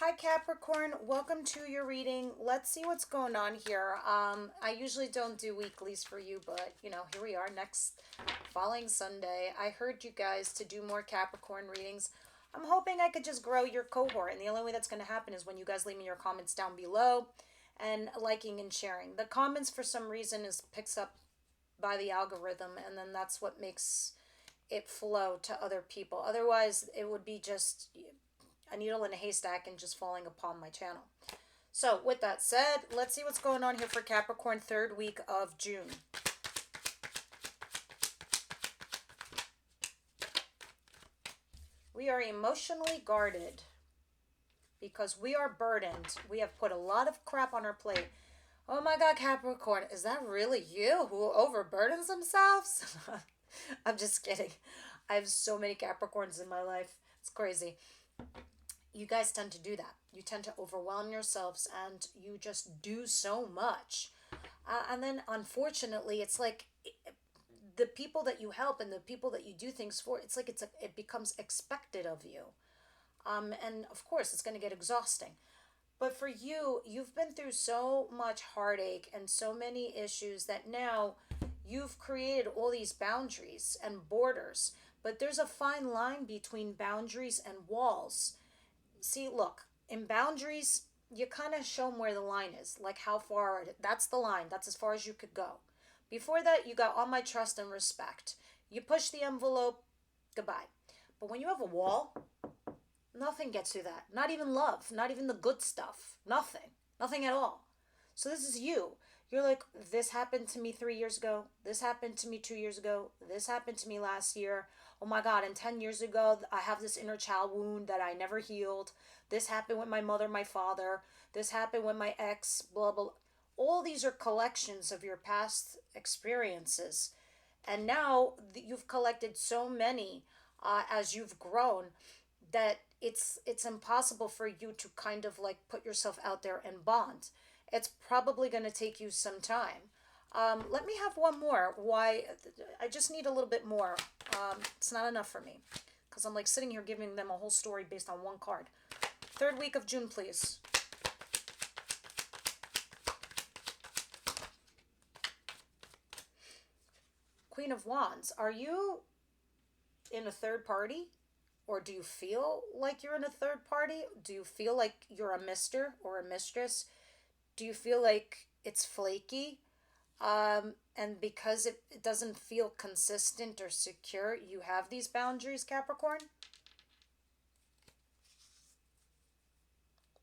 Hi Capricorn, welcome to your reading. Let's see what's going on here. I usually don't do weeklies for you, but here we are next following Sunday. I heard you guys to do more Capricorn readings. I'm hoping I could just grow your cohort, and the only way that's going to happen is when you guys leave me your comments down below and liking and sharing. The comments for some reason is picks up by the algorithm, and then that's what makes it flow to other people. Otherwise, it would be just a needle in a haystack and just falling upon my channel. So with that said, let's see what's going on here for Capricorn, third week of June. We are emotionally guarded because we are burdened. We have put a lot of crap on our plate. Oh my God, Capricorn, is that really you who overburdens themselves? I'm just kidding. I have so many Capricorns in my life. It's crazy. You guys tend to do that. You tend to overwhelm yourselves and you just do so much. And then unfortunately, it's like the people that you help and the people that you do things for, it's like it becomes expected of you. And of course, it's going to get exhausting. But for you, you've been through so much heartache and so many issues that now you've created all these boundaries and borders. But there's a fine line between boundaries and walls. See, look, in boundaries, you kind of show them where the line is, like how far, that's the line, that's as far as you could go. Before that, you got all my trust and respect. You push the envelope, goodbye. But when you have a wall, nothing gets through that. Not even love, not even the good stuff. Nothing at all. So this is you. You're like, this happened to me 3 years ago. This happened to me 2 years ago. This happened to me last year. Oh my God, and 10 years ago, I have this inner child wound that I never healed. This happened with my mother, my father. This happened with my ex, blah, blah. All these are collections of your past experiences. And now you've collected so many as you've grown that it's impossible for you to kind of like put yourself out there and bond. It's probably going to take you some time. Let me have one more. Why? I just need a little bit more. It's not enough for me because I'm like sitting here giving them a whole story based on one card. Third week of June, please. Queen of Wands. Are you in a third party? Or do you feel like you're in a third party? Do you feel like you're a mister or a mistress? Do you feel like it's flaky? And because it doesn't feel consistent or secure, you have these boundaries, Capricorn?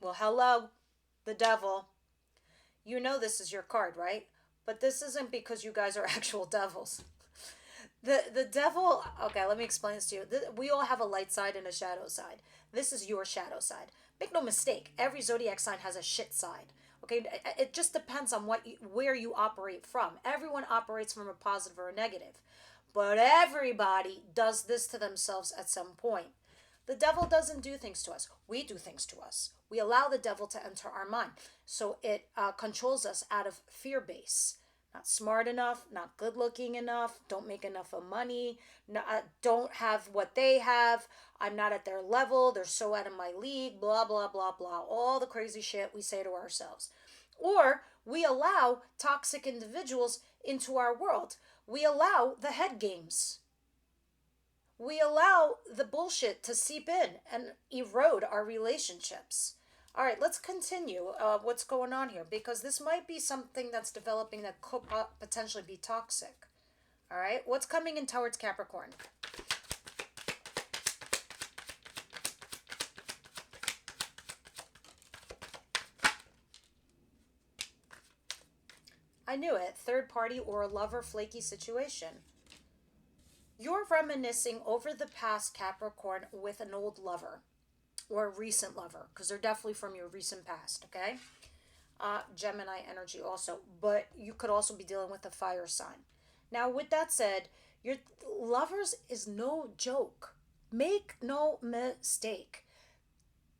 Well, hello, the devil. You know this is your card, right? But this isn't because you guys are actual devils. The devil, okay, let me explain this to you. We all have a light side and a shadow side. This is your shadow side. Make no mistake, every zodiac sign has a shit side. Okay, it just depends on where you operate from. Everyone operates from a positive or a negative. But everybody does this to themselves at some point. The devil doesn't do things to us. We do things to us. We allow the devil to enter our mind. So it controls us out of fear base. Not smart enough, not good looking enough, don't make enough of money, don't have what they have, I'm not at their level, they're so out of my league, blah, blah, blah, blah. All the crazy shit we say to ourselves. Or we allow toxic individuals into our world. We allow the head games. We allow the bullshit to seep in and erode our relationships. All right, let's continue what's going on here because this might be something that's developing that could potentially be toxic. All right, what's coming in towards Capricorn? I knew it. Third party or a lover flaky situation. You're reminiscing over the past, Capricorn, with an old lover or a recent lover because they're definitely from your recent past, okay? Gemini energy also, but you could also be dealing with a fire sign. Now, with that said, your lovers is no joke. Make no mistake.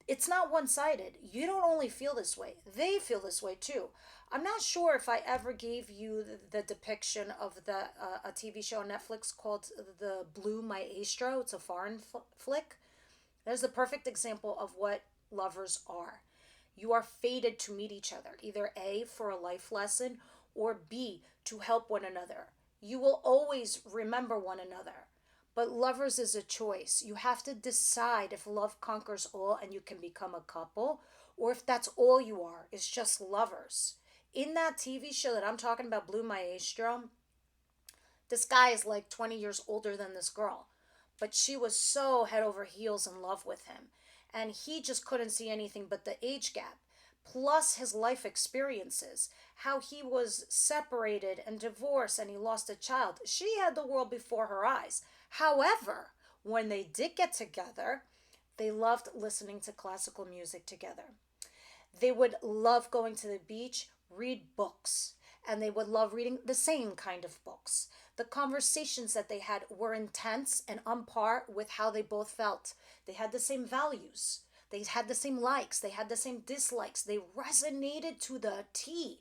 It's not one-sided. You don't only feel this way. They feel this way too. I'm not sure if I ever gave you the depiction of a TV show on Netflix called The Blue Maestro. It's a foreign flick. There's the perfect example of what lovers are. You are fated to meet each other, either A, for a life lesson, or B, to help one another. You will always remember one another. But lovers is a choice. You have to decide if love conquers all and you can become a couple, or if that's all you are, is just lovers. In that TV show that I'm talking about, Blue Maestro, this guy is like 20 years older than this girl, but she was so head over heels in love with him. And he just couldn't see anything but the age gap, plus his life experiences, how he was separated and divorced and he lost a child. She had the world before her eyes. However, when they did get together, they loved listening to classical music together. They would love going to the beach, read books, and they would love reading the same kind of books. The conversations that they had were intense and on par with how they both felt. They had the same values. They had the same likes. They had the same dislikes. They resonated to the T.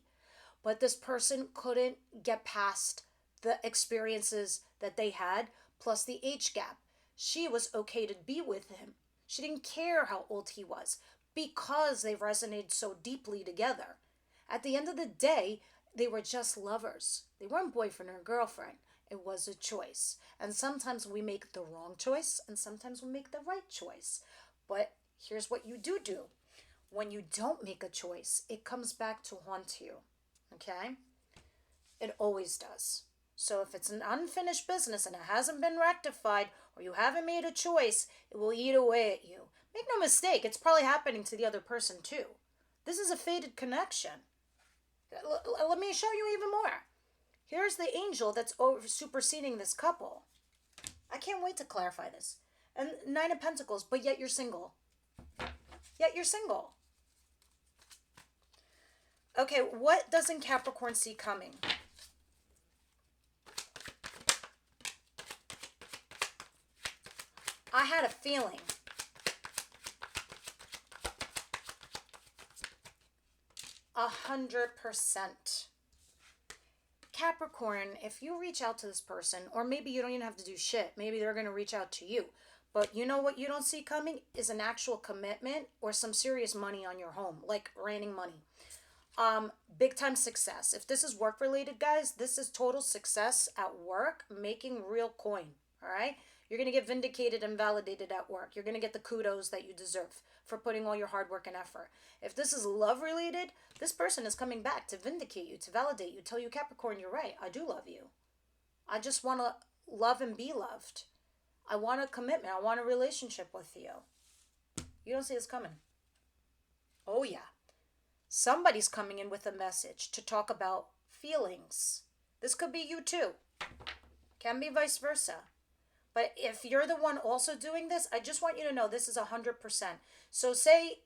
But this person couldn't get past the experiences that they had, plus the age gap. She was okay to be with him. She didn't care how old he was because they resonated so deeply together. At the end of the day, they were just lovers. They weren't boyfriend or girlfriend. It was a choice. And sometimes we make the wrong choice and sometimes we make the right choice. But here's what you do. When you don't make a choice, it comes back to haunt you. Okay? It always does. So if it's an unfinished business and it hasn't been rectified or you haven't made a choice, it will eat away at you. Make no mistake, it's probably happening to the other person too. This is a fated connection. Let me show you even more. Here's the angel that's superseding this couple. I can't wait to clarify this. And Nine of Pentacles, but yet you're single. Yet you're single. Okay, what doesn't Capricorn see coming? I had a feeling. A 100%. Capricorn, if you reach out to this person, or maybe you don't even have to do shit, maybe they're going to reach out to you. But you know what you don't see coming is an actual commitment or some serious money on your home, like raining money. Big time success. If this is work related, guys, this is total success at work, making real coin. All right. You're going to get vindicated and validated at work. You're going to get the kudos that you deserve for putting all your hard work and effort. If this is love related, this person is coming back to vindicate you, to validate you, tell you, Capricorn, you're right. I do love you. I just want to love and be loved. I want a commitment. I want a relationship with you. You don't see this coming. Oh, yeah. Somebody's coming in with a message to talk about feelings. This could be you too. Can be vice versa. But if you're the one also doing this, I just want you to know this is 100%. So say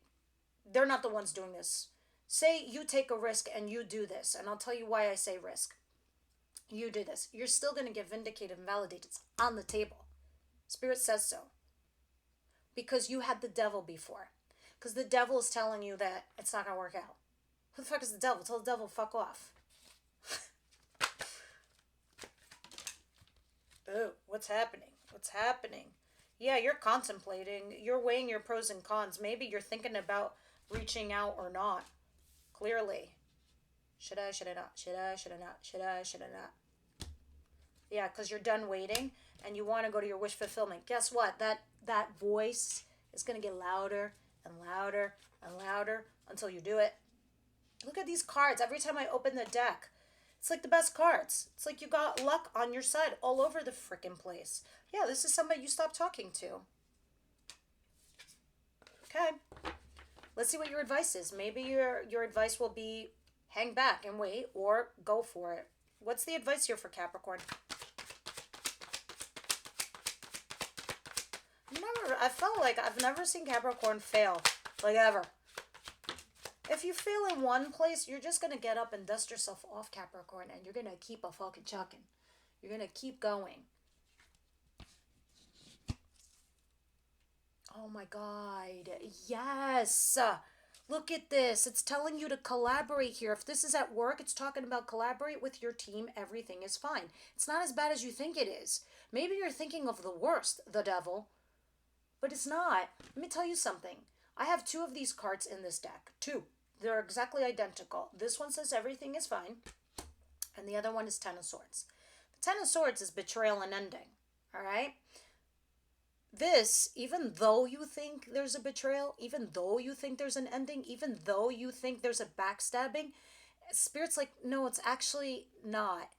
they're not the ones doing this. Say you take a risk and you do this. And I'll tell you why I say risk. You do this. You're still going to get vindicated and validated. It's on the table. Spirit says so. Because you had the devil before. Because the devil is telling you that it's not going to work out. Who the fuck is the devil? Tell the devil, fuck off. Oh, what's happening? What's happening? Yeah, you're contemplating. You're weighing your pros and cons. Maybe you're thinking about reaching out or not. Clearly. Should I, should I not? Should I, should I not? Should I, should I not? Yeah, because you're done waiting and you want to go to your wish fulfillment. Guess what? That voice is going to get louder and louder and louder until you do it. Look at these cards. Every time I open the deck, it's like the best cards. It's like you got luck on your side all over the frickin' place. Yeah, this is somebody you stopped talking to. Okay. Let's see what your advice is. Maybe your advice will be hang back and wait or go for it. What's the advice here for Capricorn? I felt like I've never seen Capricorn fail. Like ever. If you fail in one place, you're just going to get up and dust yourself off, Capricorn, and you're going to keep a fucking chucking. You're going to keep going. Oh my God. Yes. Look at this. It's telling you to collaborate here. If this is at work, it's talking about collaborate with your team. Everything is fine. It's not as bad as you think it is. Maybe you're thinking of the worst, the devil, but it's not. Let me tell you something. I have two of these cards in this deck. Two. They're exactly identical. This one says everything is fine, and the other one is Ten of Swords. The Ten of Swords is betrayal and ending, all right? This, even though you think there's a betrayal, even though you think there's an ending, even though you think there's a backstabbing, Spirit's like, no, it's actually not.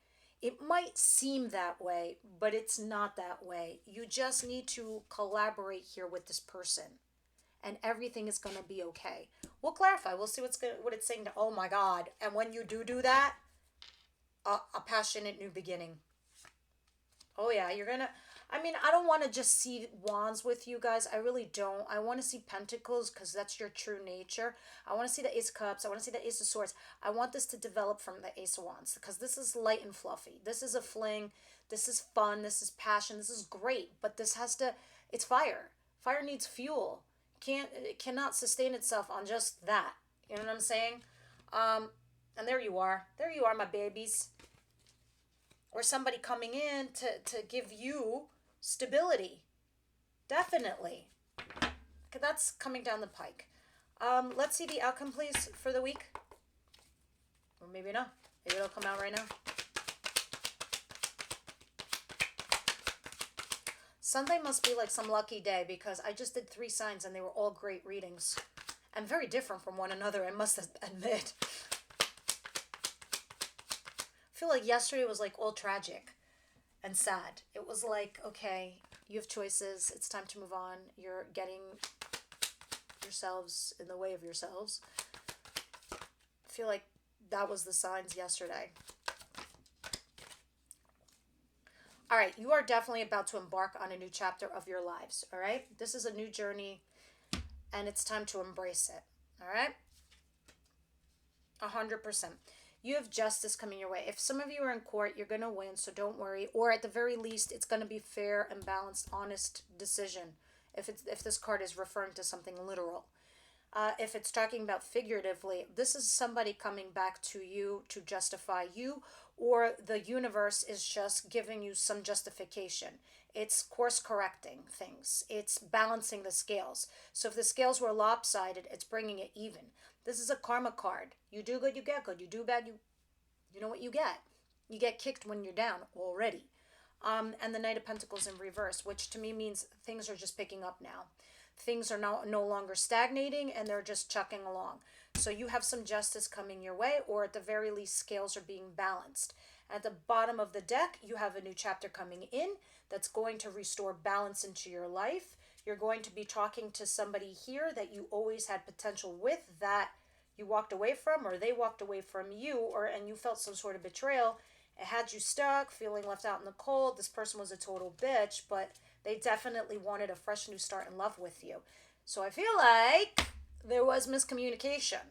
It might seem that way, but it's not that way. You just need to collaborate here with this person, and everything is going to be okay. We'll clarify. We'll see what it's saying. Oh my God. And when you do that, a passionate new beginning. Oh yeah, you're going to... I mean, I don't want to just see wands with you guys. I really don't. I want to see pentacles because that's your true nature. I want to see the Ace of Cups. I want to see the Ace of Swords. I want this to develop from the Ace of Wands because this is light and fluffy. This is a fling. This is fun. This is passion. This is great. But this has to... It's fire. Fire needs fuel. It cannot sustain itself on just that. You know what I'm saying? And there you are. There you are, my babies. Or somebody coming in to give you stability. Definitely. Okay, that's coming down the pike. Let's see the outcome, please, for the week. Or maybe not. Maybe it'll come out right now. Sunday must be like some lucky day because I just did 3 signs and they were all great readings. And very different from one another, I must admit. I feel like yesterday was like all tragic and sad. It was like, okay, you have choices. It's time to move on. You're getting yourselves in the way of yourselves. I feel like that was the signs yesterday. All right, you are definitely about to embark on a new chapter of your lives, all right? This is a new journey, and it's time to embrace it, all right? 100%. You have justice coming your way. If some of you are in court, you're going to win, so don't worry. Or at the very least, it's going to be fair and balanced, honest decision if this card is referring to something literal. If it's talking about figuratively, this is somebody coming back to you to justify you, or the universe is just giving you some justification. It's course correcting things. It's balancing the scales. So if the scales were lopsided, it's bringing it even. This is a karma card. You do good, you get good. You do bad, you know what you get. You get kicked when you're down already. And the Knight of Pentacles in reverse, which to me means things are just picking up now. Things are no longer stagnating and they're just chucking along. So you have some justice coming your way, or at the very least, scales are being balanced. At the bottom of the deck, you have a new chapter coming in that's going to restore balance into your life. You're going to be talking to somebody here that you always had potential with that you walked away from, or they walked away from you, and you felt some sort of betrayal. It had you stuck, feeling left out in the cold. This person was a total bitch, but they definitely wanted a fresh new start in love with you. So I feel like there was miscommunication.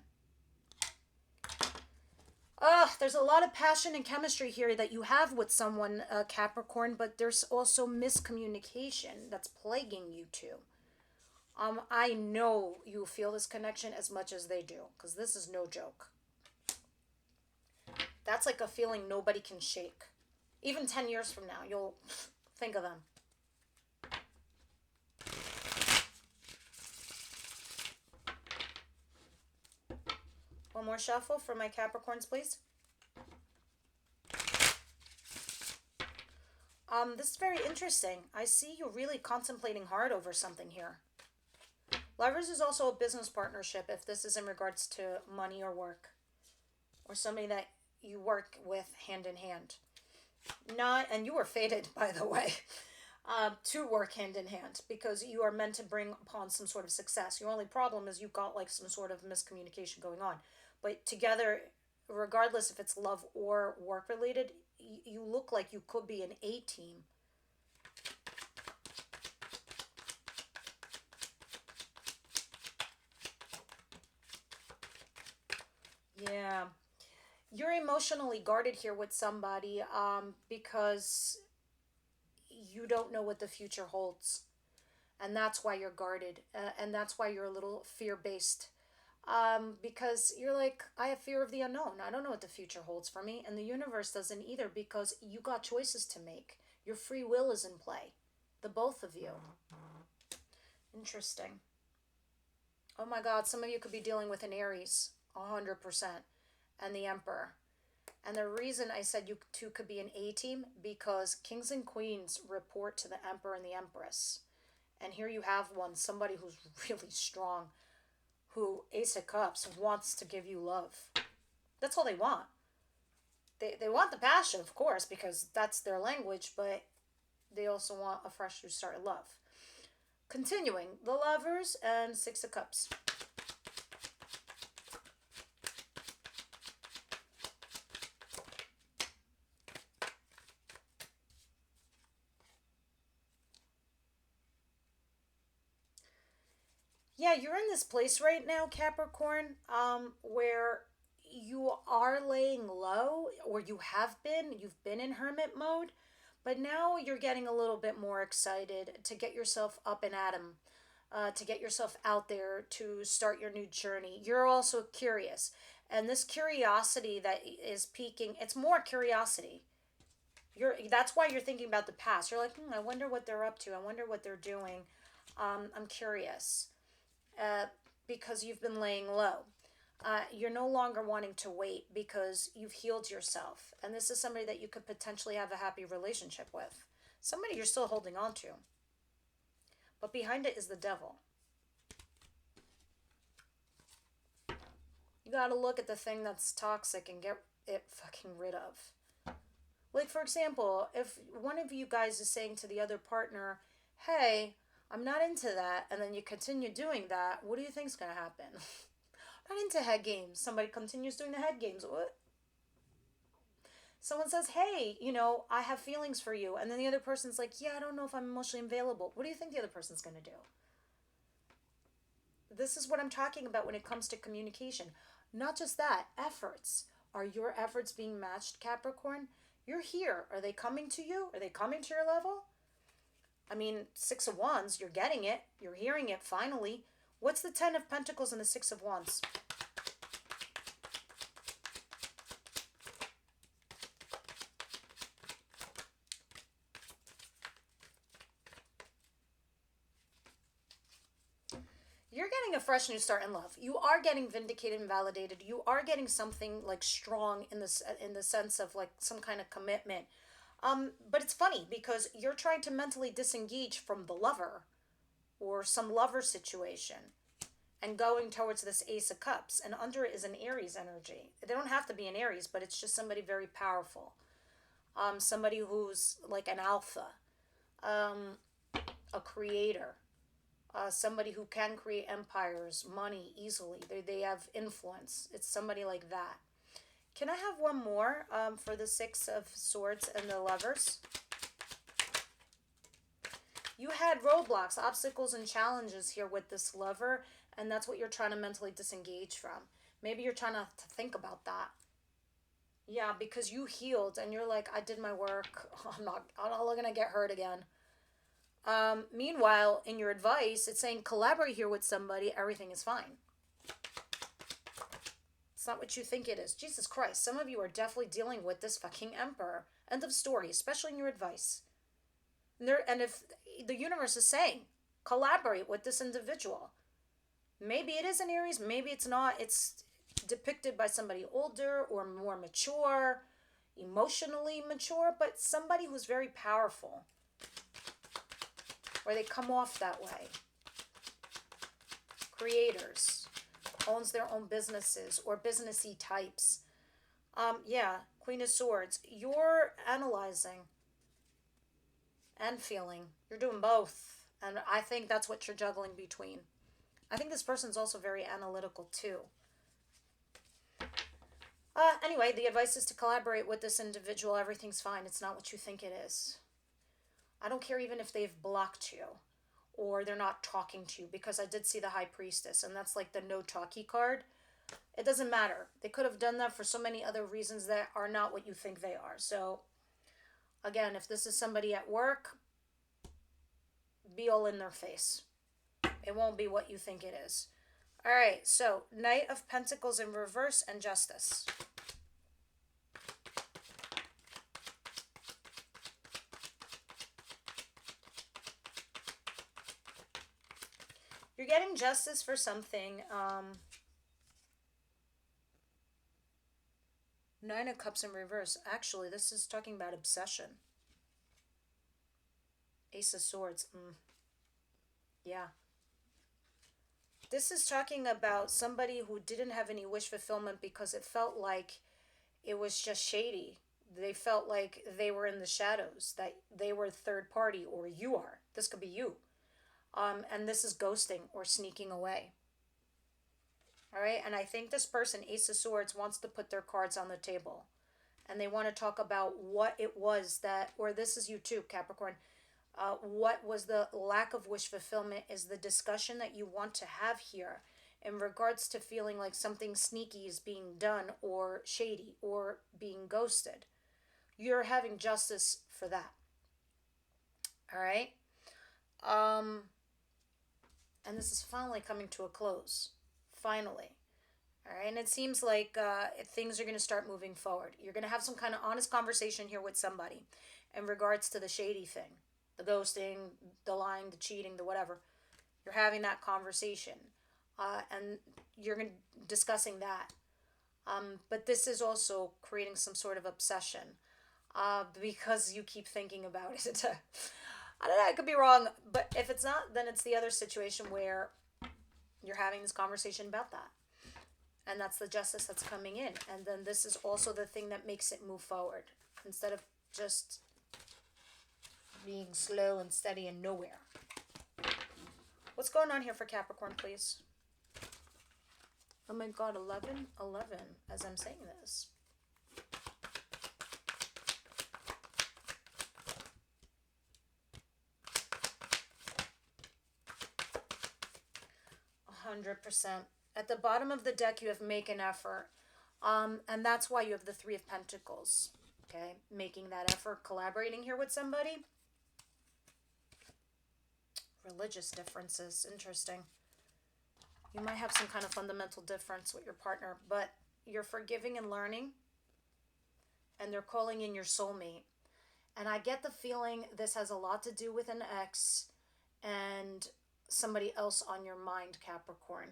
There's a lot of passion and chemistry here that you have with someone, Capricorn, but there's also miscommunication that's plaguing you two. I know you feel this connection as much as they do, because this is no joke. That's like a feeling nobody can shake. Even 10 years from now, you'll think of them. One more shuffle for my Capricorns, please. This is very interesting. I see you really contemplating hard over something here. Lovers is also a business partnership if this is in regards to money or work. Or somebody that you work with hand in hand. And you were fated, by the way, to work hand in hand because you are meant to bring upon some sort of success. Your only problem is you got like some sort of miscommunication going on. But together, regardless if it's love or work related, you look like you could be an A team. Yeah. You're emotionally guarded here with somebody because you don't know what the future holds. And that's why you're guarded. And that's why you're a little fear-based. Because you're like, I have fear of the unknown. I don't know what the future holds for me. And the universe doesn't either because you got choices to make. Your free will is in play. The both of you. Interesting. Oh my God, some of you could be dealing with an Aries, 100%, and the Emperor. And the reason I said you two could be an A team, because Kings and Queens report to the Emperor and the Empress. And here you have one, somebody who's really strong, who, Ace of Cups, wants to give you love. That's all they want. They want the passion, of course, because that's their language, but they also want a fresh new start of love. Continuing, the Lovers and Six of Cups. Yeah, you're in this place right now, Capricorn, where you are laying low, or you've been in hermit mode, but now you're getting a little bit more excited to get yourself up and at 'em, to get yourself out there to start your new journey. You're also curious, and this curiosity that is peaking, it's more curiosity. That's why you're thinking about the past. You're like, I wonder what they're up to. I wonder what they're doing. I'm curious. uh, because you've been laying low. You're no longer wanting to wait because you've healed yourself. And this is somebody that you could potentially have a happy relationship with. Somebody you're still holding on to. But behind it is the devil. You gotta look at the thing that's toxic and get it fucking rid of. Like, for example, if one of you guys is saying to the other partner, hey, I'm not into that, and then you continue doing that, what do you think's gonna happen? I'm not into head games. Somebody continues doing the head games. What? Someone says, hey, I have feelings for you, and then the other person's like, yeah, I don't know if I'm emotionally available. What do you think the other person's gonna do? This is what I'm talking about when it comes to communication. Not just that, efforts. Are your efforts being matched, Capricorn? You're here. Are they coming to you? Are they coming to your level? I mean, Six of Wands, you're getting it. You're hearing it, finally. What's the Ten of Pentacles and the Six of Wands? You're getting a fresh new start in love. You are getting vindicated and validated. You are getting something like strong in the sense of like some kind of commitment. But it's funny because you're trying to mentally disengage from the lover or some lover situation and going towards this Ace of Cups. And under it is an Aries energy. They don't have to be an Aries, but it's just somebody very powerful. Somebody who's like an alpha, a creator, somebody who can create empires, money easily. They have influence. It's somebody like that. Can I have one more for the Six of Swords and the Lovers? You had roadblocks, obstacles, and challenges here with this lover, and that's what you're trying to mentally disengage from. Maybe you're trying to think about that. Yeah, because you healed, and you're like, I did my work. I'm not going to get hurt again. Meanwhile, in your advice, it's saying collaborate here with somebody. Everything is fine. It's not what you think it is. Jesus Christ, some of you are definitely dealing with this fucking Emperor. End of story, especially in your advice. And if the universe is saying, collaborate with this individual. Maybe it is an Aries, maybe it's not. It's depicted by somebody older or more mature, emotionally mature, but somebody who's very powerful. Or they come off that way. Creators. Owns their own businesses or businessy types. Yeah, Queen of Swords. You're analyzing and feeling. You're doing both. And I think that's what you're juggling between. I think this person's also very analytical too. Anyway, the advice is to collaborate with this individual. Everything's fine. It's not what you think it is. I don't care even if they've blocked you or they're not talking to you, because I did see the High Priestess, and that's like the no talkie card. It doesn't matter. They could have done that for so many other reasons that are not what you think they are. So, again, if this is somebody at work, be all in their face. It won't be what you think it is. All right, so Knight of Pentacles in reverse and Justice. You're getting justice for something. Nine of Cups in reverse. Actually, this is talking about obsession. Ace of Swords. Yeah. This is talking about somebody who didn't have any wish fulfillment because it felt like it was just shady. They felt like they were in the shadows, that they were third party, or you are. This could be you. And this is ghosting or sneaking away. All right. And I think this person, Ace of Swords, wants to put their cards on the table. And they want to talk about what it was that, or this is you too, Capricorn. What was the lack of wish fulfillment is the discussion that you want to have here in regards to feeling like something sneaky is being done or shady or being ghosted. You're having justice for that. All right. And this is finally coming to a close. Finally. All right. And it seems like things are going to start moving forward. You're going to have some kind of honest conversation here with somebody in regards to the shady thing, the ghosting, the lying, the cheating, the whatever. You're having that conversation. And you're discussing that. But this is also creating some sort of obsession because you keep thinking about it. I don't know, I could be wrong, but if it's not, then it's the other situation where you're having this conversation about that. And that's the justice that's coming in. And then this is also the thing that makes it move forward instead of just being slow and steady and nowhere. What's going on here for Capricorn, please? Oh my God, 11, 11, as I'm saying this. 100%. At the bottom of the deck, you have make an effort. And that's why you have the Three of Pentacles. Okay, making that effort, collaborating here with somebody. Religious differences, interesting. You might have some kind of fundamental difference with your partner, but you're forgiving and learning, and they're calling in your soulmate. And I get the feeling this has a lot to do with an ex and somebody else on your mind, Capricorn.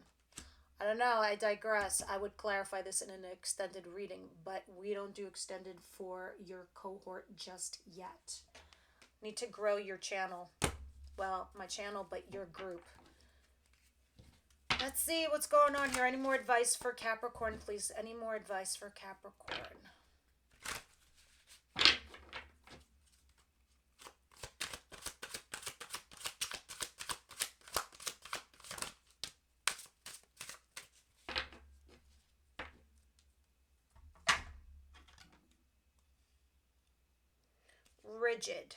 I don't know, I digress. I would clarify this in an extended reading, but we don't do extended for your cohort just yet. Need to grow your channel. Well, my channel, but your group. Let's see what's going on here. Any more advice for Capricorn, please? Any more advice for Capricorn? Rigid.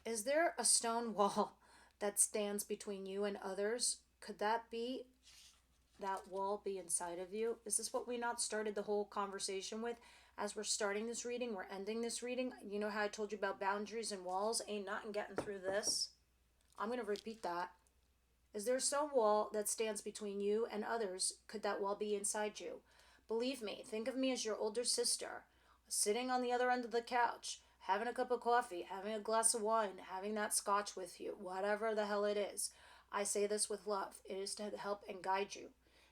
Is there a stone wall that stands between you and others? Could that be that wall be inside of you? Is this what we not started the whole conversation with? As we're starting this reading, we're ending this reading. You know how I told you about boundaries and walls? Ain't nothing getting through this. I'm going to repeat that. Is there a stone wall that stands between you and others? Could that wall be inside you? Believe me, think of me as your older sister, sitting on the other end of the couch, having a cup of coffee, having a glass of wine, having that scotch with you, whatever the hell it is. I say this with love. It is to help and guide you.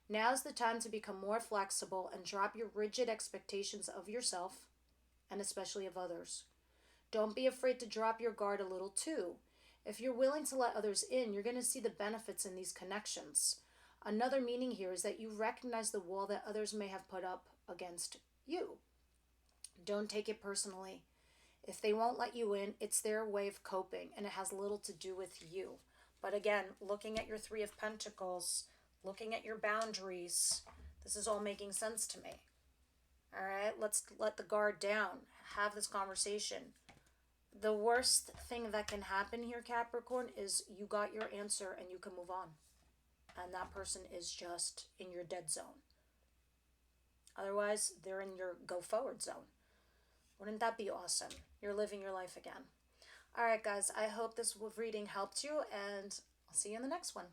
Now's the time to become more flexible and drop your rigid expectations of yourself and especially of others. Don't be afraid to drop your guard a little too. If you're willing to let others in, you're going to see the benefits in these connections. Another meaning here is that you recognize the wall that others may have put up against you. Don't take it personally. If they won't let you in, it's their way of coping, and it has little to do with you. But again, looking at your Three of Pentacles, looking at your boundaries, this is all making sense to me. All right, let's let the guard down. Have this conversation. The worst thing that can happen here, Capricorn, is you got your answer and you can move on. And that person is just in your dead zone. Otherwise, they're in your go forward zone. Wouldn't that be awesome? You're living your life again. All right, guys, I hope this reading helped you, and I'll see you in the next one.